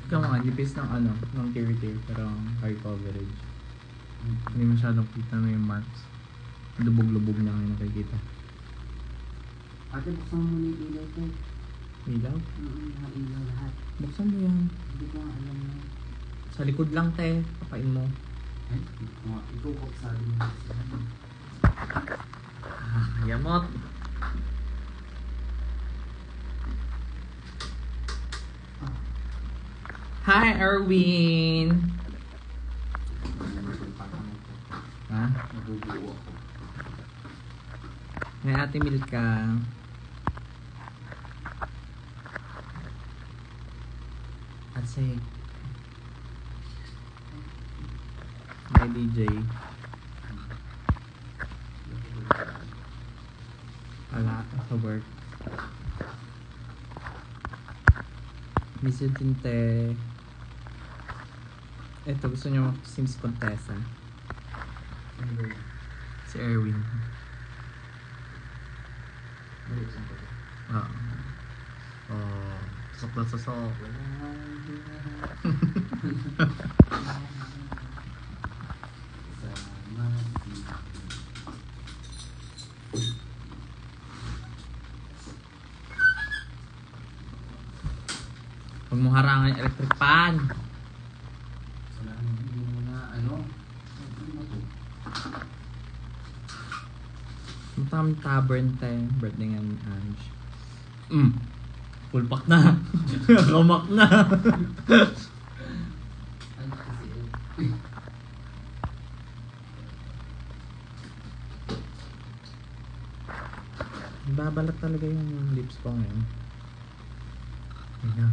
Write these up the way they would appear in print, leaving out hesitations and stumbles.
Ikaw nga, nipis ng ano, ng tear-tear, pero high coverage. Hindi masyadong kita na yung marks. Lubog-lubog na ngayon nakikita. Ate, buksan mo muna yung ilaw ko. Ilaw? Mga ilaw lahat. Buksan mo yan. Hindi ko nga alam na. Sa likod lang, te. Kapain mo. Ay, ikaw ko sabi mo. Yamot. Hi, Erwin! Ha? Nabubuo ako. May Ate Milka. At si may DJ. Wala sa work. Miss you, Tinte. Ito, gusto nyo Sims Contessa. Si Erwin. Oo. Oh, sok na sosok. Huwag mo harangan yung electric pan. Hindi mo na, ano? Ano mo to? Matamang tavern tayo. Birthday nga ni Ange. Full pack na. Kamak na. Ay, kasi Babalat talaga yung lips ko ngayon. Ayun na.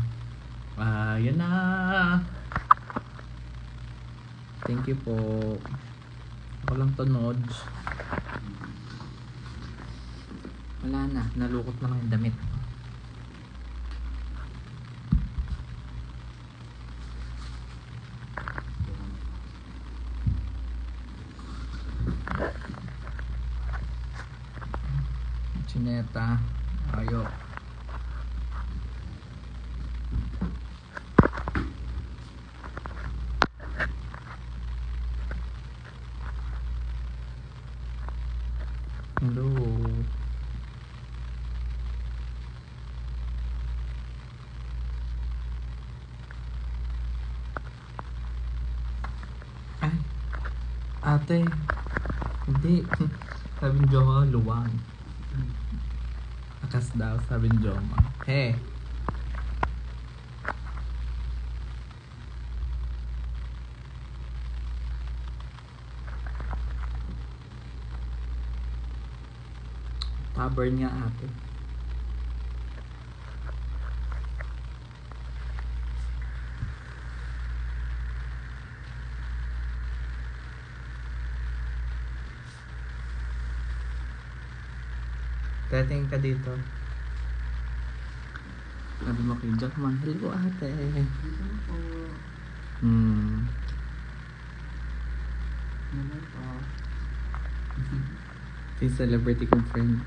Ayun na. Thank you po. Ako lang to, Nodge. Wala na. Nalukot na lang yung damit. Chineta. Ayo. Hello. Ay. Ate. Hindi. Sabi ni Joma, luwang. Akas daw, sabi ni Joma. Hey. Tavern nga ate. Tatingin ka dito. Sabi mo kay Jack, hello ate. Ano po? Si celebrity kong friend.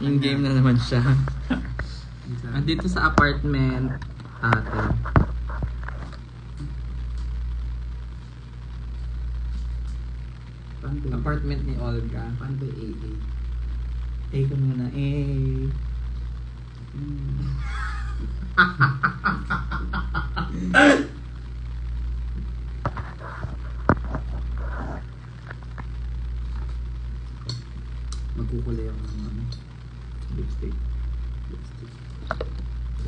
In-game na naman siya. Andito sa apartment, ate. Apartment ni Olga. Paano ba yung AA? Ka muna, Magkukulay ako ng ano? Lipstick.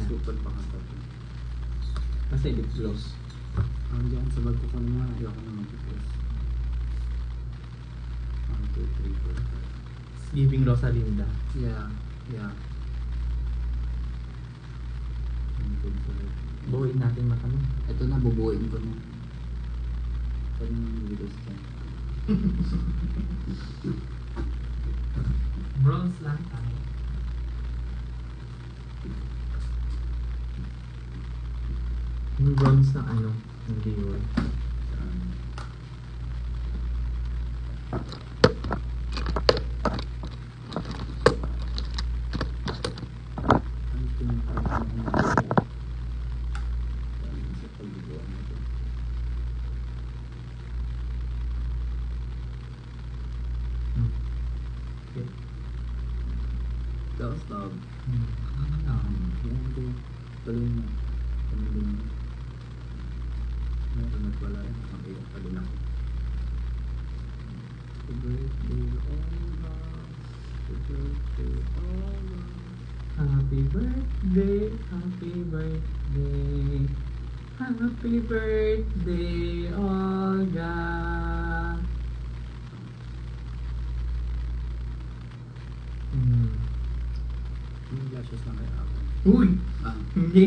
Super pa nga ito. Kasi lip gloss. Ang dyan sa bag ko ko naman, ayoko na mag-press. 1, 2, 3, 4. Giving Rosalinda. Yeah, yeah. Buuin natin matanong. Ito na, bubuuin ko na. Pwede nang videos dyan. Bronze lang tayo. Yung bronze ng ano? Ng viewer. Stop. Ano? Tuloy mo. Tuloy mo. Natunod wala yun. Okay, tuloy na. Happy birthday, Olga. Happy birthday, Olga. Happy birthday, happy birthday. Happy birthday, Olga. Yung lashes na kaya ako. Uy! Ah, Hindi.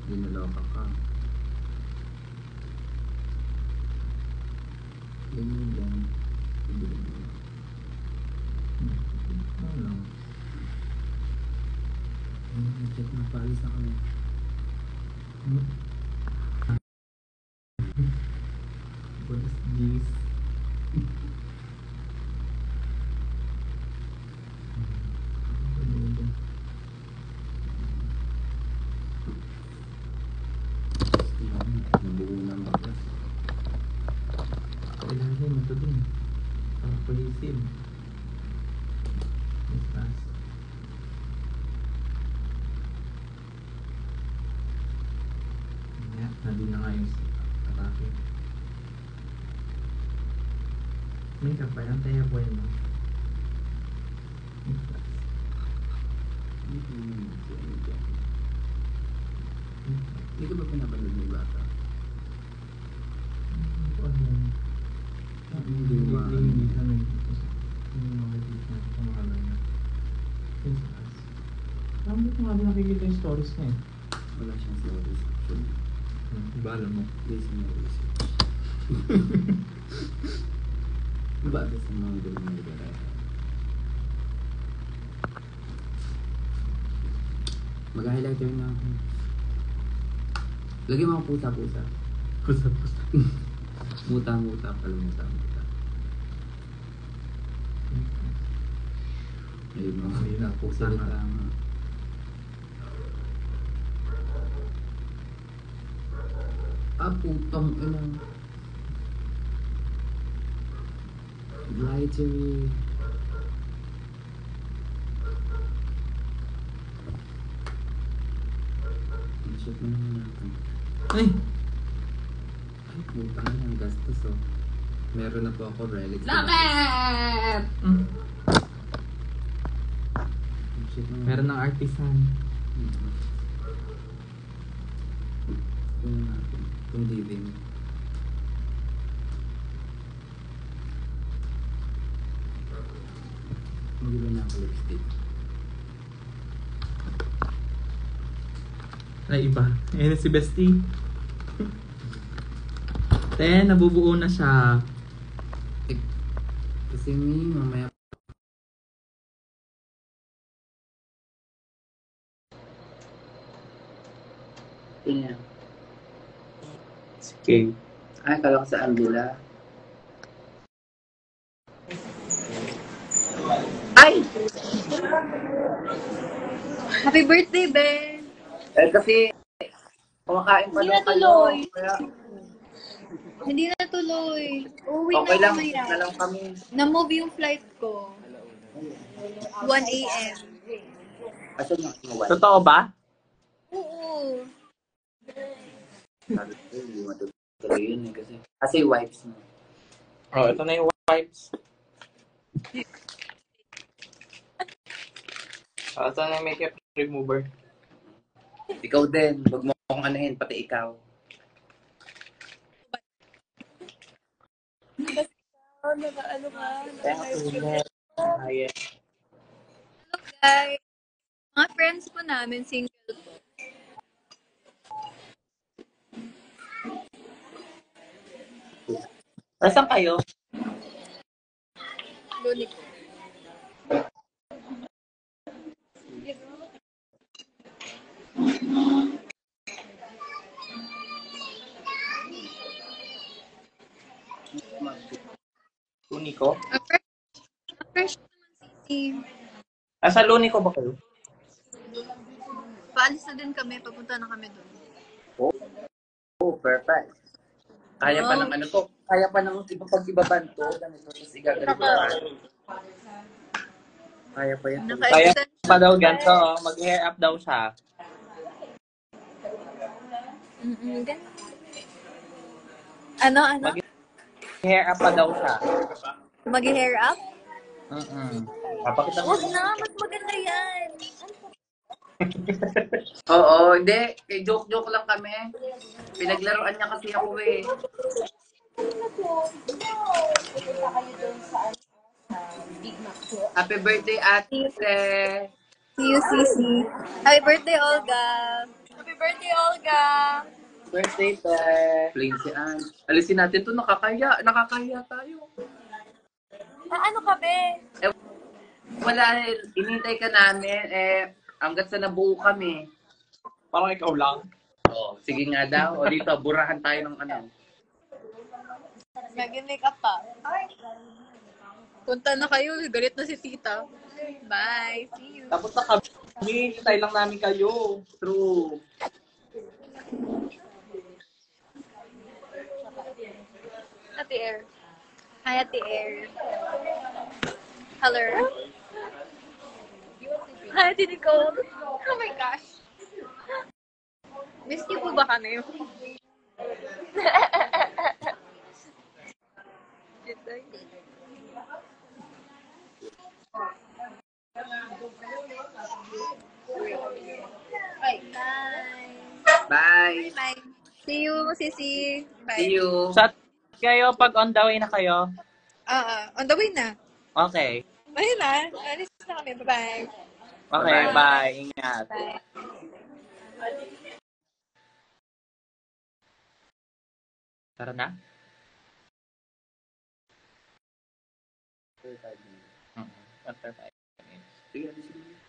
dinaloka ka. Ganyan lang. Ibigay mo. Ano? Check na paalis na kami. What is this? Nabuo ng bagas. Kailangan ito din. Para cohesive. Yes, pass. Ayan, nandun na nga yung atake. May kapal, ang tayo po yun. Yes, pass. Hindi ka ba pinapanood ng bata? Hindi siya nag-post. Hindi makikita ang pangalan niya. Yes, pass. Parang dito nga din nakikita yung stories niya eh. Wala siyang stories actually. Diba alam mo? Based on your research. Diba based on mga ganun na lugar? Mag-highlighter na ako. Lagyan mo ang pusa-pusa. Pusa-pusa. Muta-muta pala, muta-muta. Ayun mo. Hindi na, pusa Salita nga. nga. Putong ina. Glittery. Shoot mo naman natin. Ay! Ay, putang ina, ang gastos oh. Meron na po ako relics. Lakit! Mm. Shoot mo. Meron ng artisan. Kung natin. Kung diving. Mag-iba na ako lipstick. Ay, iba. Ayan si Bestie. Te, nabubuo na siya. Kasi mamaya. Yun yan. Sige. Ay, kala ko sa Angela. Ay! Happy birthday, Ben! Eh, kasi kumakain pa Hindi lang natuloy. kayo. Kaya Hindi na tuloy. Uuwi okay na lang. mamaya. Na lang kami. Na-move yung flight ko. 1 a.m. Asan yung inuwan? Totoo ba? Oo. Sabi ko, hindi matutuloy yun eh. Kasi wipes mo. Oh, ito na yung wipes. Ito na yung makeup remover. Ikaw din. Huwag mo akong anahin. Pati ikaw. Ano ka? Ayan. Hello, guys. Mga friends po namin, single po. Nasaan kayo? Luni ko. Lunico? Fresh naman si Asa Lunico ba kayo? Paalis na din kami. Papunta na kami doon. Oh, perfect. Kaya pa ng ano to. Kaya pa ng pag-ibaban to. Ganito. Tapos igagano ko. Kaya pa yan. Kaya Naka-extension pa daw pa ganito, eh. oh. Mag-hair up daw siya. Ganun. Ano? Mag-hair up pa daw siya. Mag-hair up? Papakita mo. Huwag na, mas maganda yan. Oo, hindi. Joke-joke lang kami. Pinaglaruan niya kasi ako eh. Happy birthday, ate! See you, Sisi. Happy birthday, Olga. Happy birthday, Olga. Birthday, te. Plain si Ann. Alisin natin to, nakakaya. Nakakaya tayo. Ano ka, be? Wala, inintay ka namin. Hanggat sa nabuo kami. Parang ikaw lang. Oh, sige nga daw. O dito, burahan tayo ng ano. Nag-make up pa. Punta na kayo. Galit na si tita. Bye. See you. Tapos na kami. Hintay lang namin kayo. True. Ate Air. Hi, Ate Air. Hello. Hi, Ate Nicole. Oh my gosh. Miss niyo po ba kami? Bye. Bye. Bye. See you, Sisi. Bye. See you. Chat kayo pag on the way na kayo. On the way na. Okay. Ayun na. Alis na kami. Bye-bye. Okay, Bye-bye. bye. Ingat. Bye. Tara na. After 5 minutes. Sige, sige.